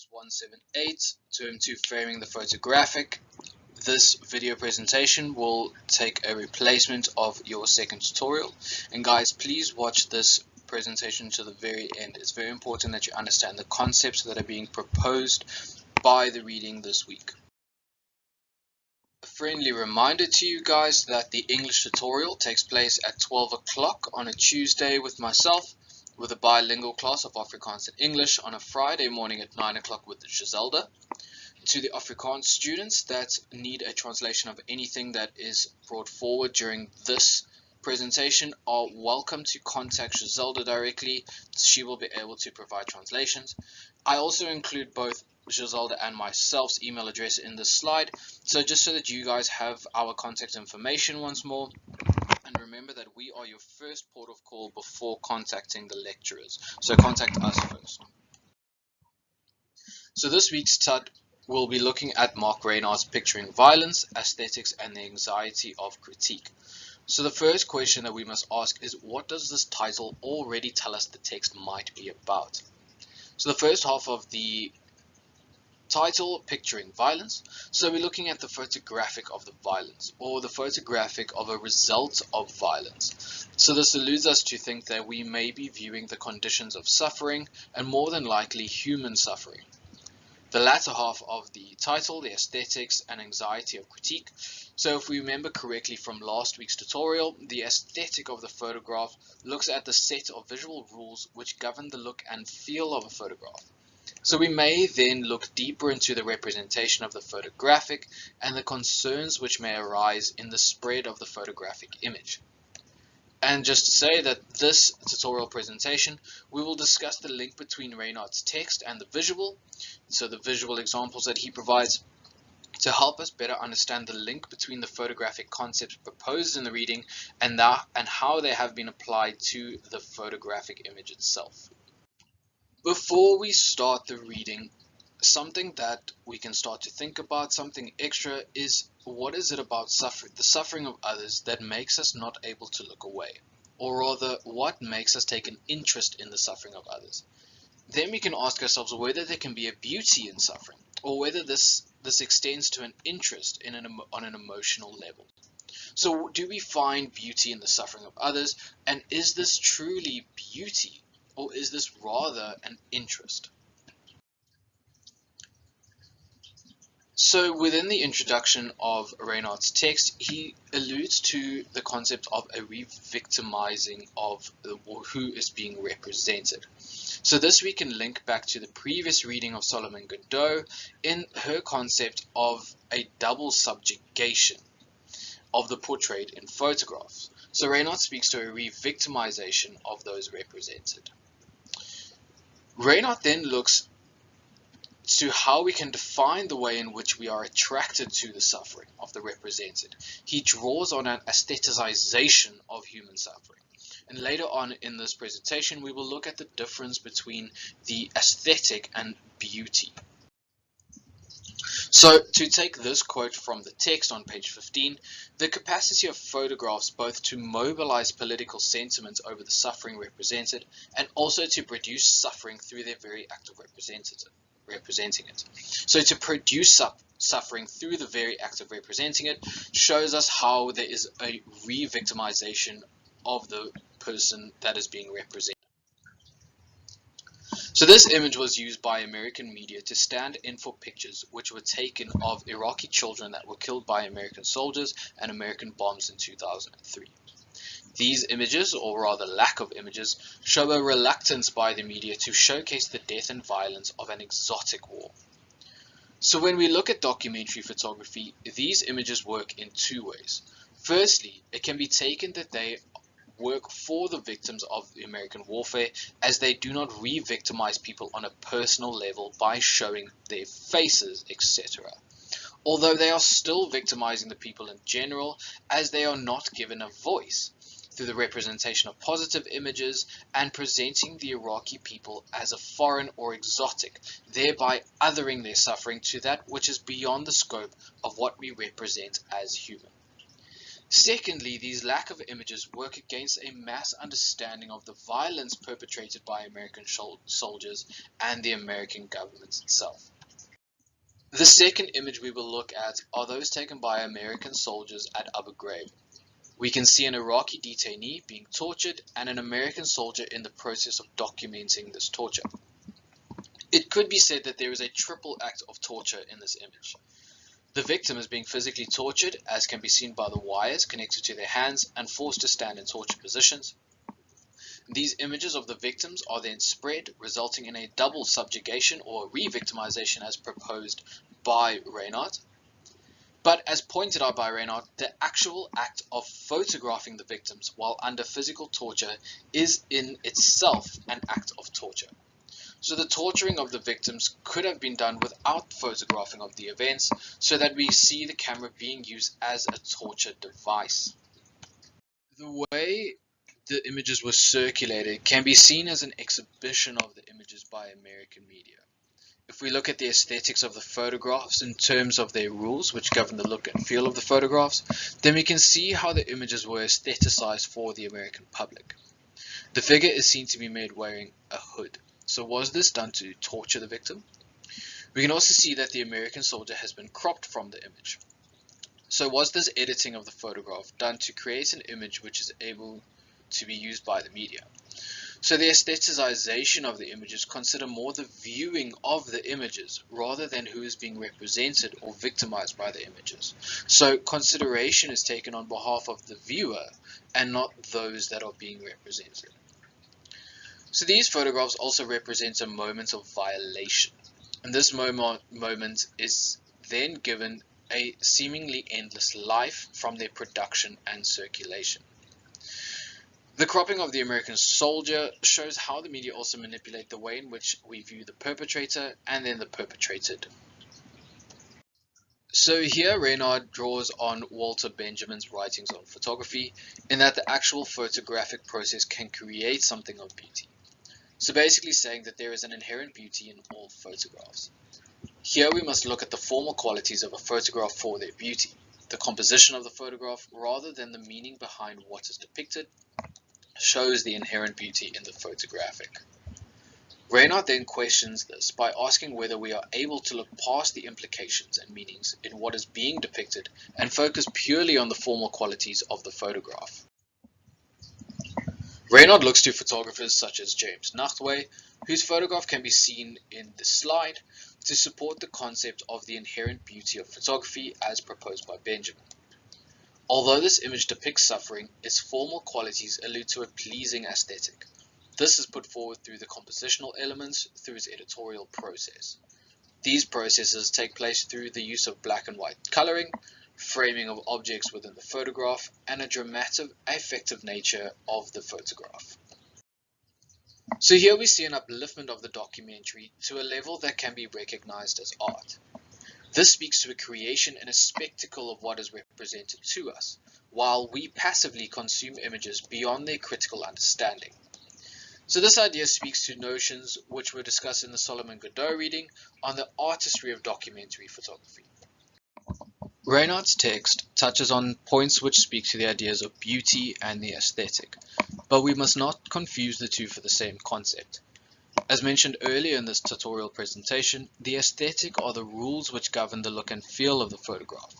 Series 178, Term 2, Framing the Photographic. This video presentation will take a replacement of your second tutorial. And guys, please watch this presentation to the very end. It's very important that you understand the concepts that are being proposed by the reading this week. A friendly reminder to you guys that the English tutorial takes place at 12 o'clock on a Tuesday with myself, with a bilingual class of Afrikaans and English on a Friday morning at 9 o'clock with Giselda. To the Afrikaans students that need a translation of anything that is brought forward during this presentation are welcome to contact Giselda directly. She will be able to provide translations. I also include both Giselda and myself's email address in this slide, so just so that you guys have our contact information once more. And remember that we are your first port of call before contacting the lecturers, so contact us first. So this week's TUD will be looking at Mark Reinhardt's Picturing Violence, Aesthetics and the Anxiety of Critique. So the first question that we must ask is, what does this title already tell us the text might be about? So the first half of the title, Picturing Violence, so we're looking at the photographic of the violence, or the photographic of a result of violence. So this alludes us to think that we may be viewing the conditions of suffering, and more than likely human suffering. The latter half of the title, the aesthetics and anxiety of critique. So if we remember correctly from last week's tutorial, the aesthetic of the photograph looks at the set of visual rules which govern the look and feel of a photograph. So we may then look deeper into the representation of the photographic and the concerns which may arise in the spread of the photographic image. And just to say that this tutorial presentation, we will discuss the link between Reinhardt's text and the visual, so the visual examples that he provides, to help us better understand the link between the photographic concepts proposed in the reading and how they have been applied to the photographic image itself. Before we start the reading, something that we can start to think about, something extra, is what is it about the suffering of others that makes us not able to look away? Or rather, what makes us take an interest in the suffering of others? Then we can ask ourselves whether there can be a beauty in suffering, or whether this extends to an interest on an emotional level. So do we find beauty in the suffering of others, and is this truly beauty, or is this rather an interest? So within the introduction of Reinhardt's text, he alludes to the concept of a re-victimizing of who is being represented. So this we can link back to the previous reading of Solomon Godot in her concept of a double subjugation of the portrayed in photographs. So Reinhardt speaks to a re-victimization of those represented. Reinhardt then looks to how we can define the way in which we are attracted to the suffering of the represented. He draws on an aestheticization of human suffering. And later on in this presentation, we will look at the difference between the aesthetic and beauty. So to take this quote from the text on page 15, the capacity of photographs both to mobilize political sentiment over the suffering represented and also to produce suffering through their very act of representing it. So to produce suffering through the very act of representing it shows us how there is a re-victimization of the person that is being represented. So this image was used by American media to stand in for pictures which were taken of Iraqi children that were killed by American soldiers and American bombs in 2003. These images, or rather lack of images, show a reluctance by the media to showcase the death and violence of an exotic war. So when we look at documentary photography, these images work in two ways. Firstly, it can be taken that they work for the victims of the American warfare, as they do not re-victimize people on a personal level by showing their faces, etc. Although they are still victimizing the people in general, as they are not given a voice through the representation of positive images and presenting the Iraqi people as a foreign or exotic, thereby othering their suffering to that which is beyond the scope of what we represent as human. Secondly, these lack of images work against a mass understanding of the violence perpetrated by American soldiers and the American government itself. The second image we will look at are those taken by American soldiers at Abu Ghraib. We can see an Iraqi detainee being tortured and an American soldier in the process of documenting this torture. It could be said that there is a triple act of torture in this image. The victim is being physically tortured, as can be seen by the wires connected to their hands and forced to stand in torture positions. These images of the victims are then spread, resulting in a double subjugation or re-victimization as proposed by Reinhardt. But as pointed out by Reinhardt, the actual act of photographing the victims while under physical torture is in itself an act of torture. So the torturing of the victims could have been done without photographing of the events, so that we see the camera being used as a torture device. The way the images were circulated can be seen as an exhibition of the images by American media. If we look at the aesthetics of the photographs in terms of their rules which govern the look and feel of the photographs, then we can see how the images were aestheticized for the American public. The figure is seen to be made wearing a hood. So was this done to torture the victim? We can also see that the American soldier has been cropped from the image. So was this editing of the photograph done to create an image which is able to be used by the media? So the aestheticization of the images consider more the viewing of the images rather than who is being represented or victimized by the images. So consideration is taken on behalf of the viewer and not those that are being represented. So these photographs also represent a moment of violation. And this moment is then given a seemingly endless life from their production and circulation. The cropping of the American soldier shows how the media also manipulate the way in which we view the perpetrator and then the perpetrated. So here Reinhardt draws on Walter Benjamin's writings on photography, in that the actual photographic process can create something of beauty. So basically saying that there is an inherent beauty in all photographs. Here we must look at the formal qualities of a photograph for their beauty, the composition of the photograph rather than the meaning behind what is depicted, shows the inherent beauty in the photographic. Reinhardt then questions this by asking whether we are able to look past the implications and meanings in what is being depicted and focus purely on the formal qualities of the photograph. Reinhardt looks to photographers such as James Nachtwey, whose photograph can be seen in this slide, to support the concept of the inherent beauty of photography as proposed by Benjamin. Although this image depicts suffering, its formal qualities allude to a pleasing aesthetic. This is put forward through the compositional elements through its editorial process. These processes take place through the use of black and white coloring, framing of objects within the photograph, and a dramatic, affective nature of the photograph. So here we see an upliftment of the documentary to a level that can be recognized as art. This speaks to a creation and a spectacle of what is represented to us, while we passively consume images beyond their critical understanding. So this idea speaks to notions which were discussed in the Solomon Godot reading on the artistry of documentary photography. Reinhardt's text touches on points which speak to the ideas of beauty and the aesthetic, but we must not confuse the two for the same concept. As mentioned earlier in this tutorial presentation, the aesthetic are the rules which govern the look and feel of the photograph,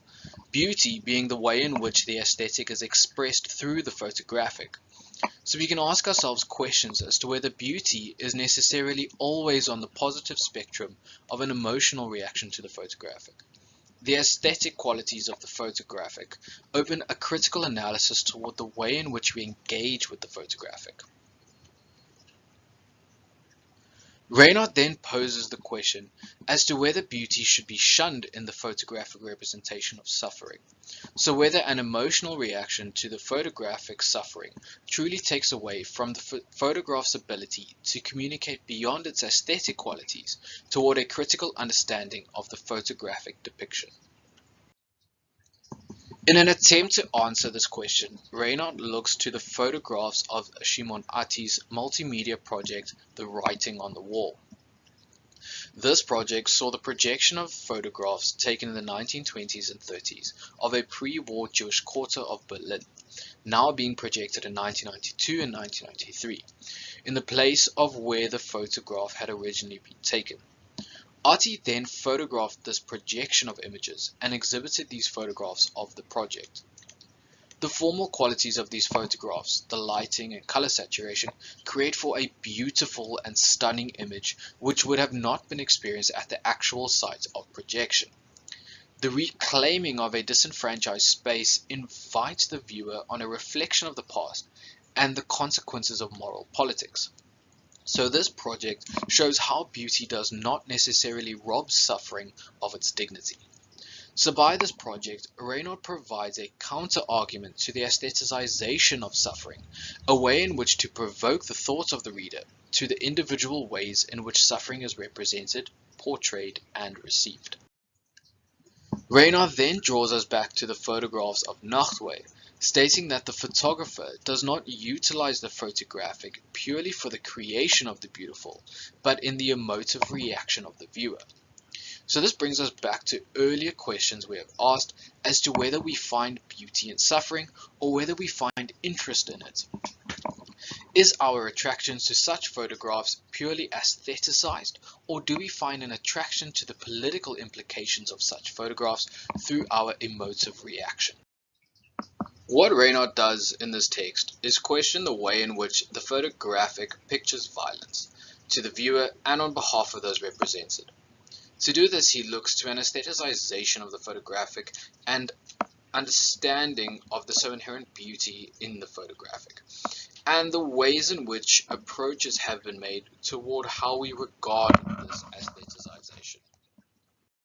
beauty being the way in which the aesthetic is expressed through the photographic. So we can ask ourselves questions as to whether beauty is necessarily always on the positive spectrum of an emotional reaction to the photographic. The aesthetic qualities of the photographic open a critical analysis toward the way in which we engage with the photographic. Reinhardt then poses the question as to whether beauty should be shunned in the photographic representation of suffering. So whether an emotional reaction to the photographic suffering truly takes away from the photograph's ability to communicate beyond its aesthetic qualities toward a critical understanding of the photographic depiction. In an attempt to answer this question, Reinhardt looks to the photographs of Shimon Atti's multimedia project, The Writing on the Wall. This project saw the projection of photographs taken in the 1920s and 30s of a pre-war Jewish quarter of Berlin, now being projected in 1992 and 1993, in the place of where the photograph had originally been taken. Artie then photographed this projection of images and exhibited these photographs of the project. The formal qualities of these photographs, the lighting and color saturation, create for a beautiful and stunning image which would have not been experienced at the actual site of projection. The reclaiming of a disenfranchised space invites the viewer on a reflection of the past and the consequences of moral politics. So this project shows how beauty does not necessarily rob suffering of its dignity. So by this project, Reinhardt provides a counter-argument to the aestheticization of suffering, a way in which to provoke the thought of the reader to the individual ways in which suffering is represented, portrayed, and received. Reinhardt then draws us back to the photographs of Nachtwey, stating that the photographer does not utilize the photographic purely for the creation of the beautiful, but in the emotive reaction of the viewer. So this brings us back to earlier questions we have asked as to whether we find beauty in suffering or whether we find interest in it. Is our attraction to such photographs purely aestheticized, or do we find an attraction to the political implications of such photographs through our emotive reaction? What Reinhardt does in this text is question the way in which the photographic pictures violence to the viewer and on behalf of those represented. To do this, he looks to an aestheticization of the photographic and understanding of the so inherent beauty in the photographic, and the ways in which approaches have been made toward how we regard this